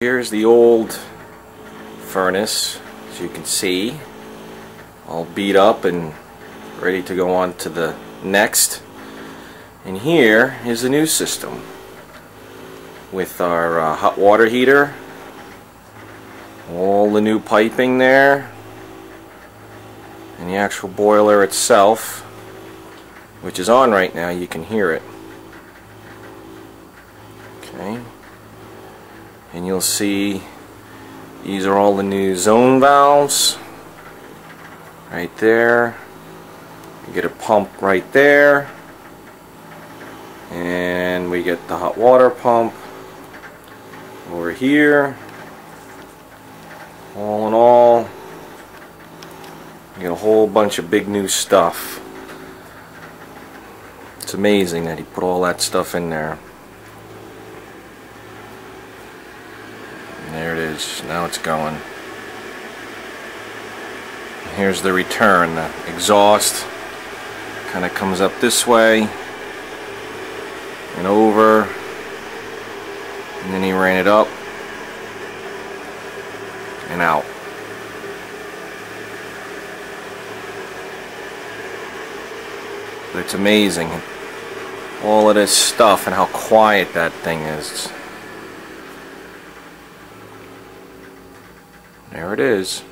Here's the old furnace, as you can see, all beat up and ready to go on to the next. And here is the new system with our hot water heater, all the new piping there, and the actual boiler itself, which is on right now. You can hear it. Okay. And you'll see these are all the new zone valves right there. You get a pump right there, and we get the hot water pump over here. All in all, you get a whole bunch of big new stuff. It's amazing that he put all that stuff in there. There it is. Now it's going. Here's the return. The exhaust kind of comes up this way and over, and then he ran it up and out. But it's amazing, all of this stuff and how quiet that thing is. There it is.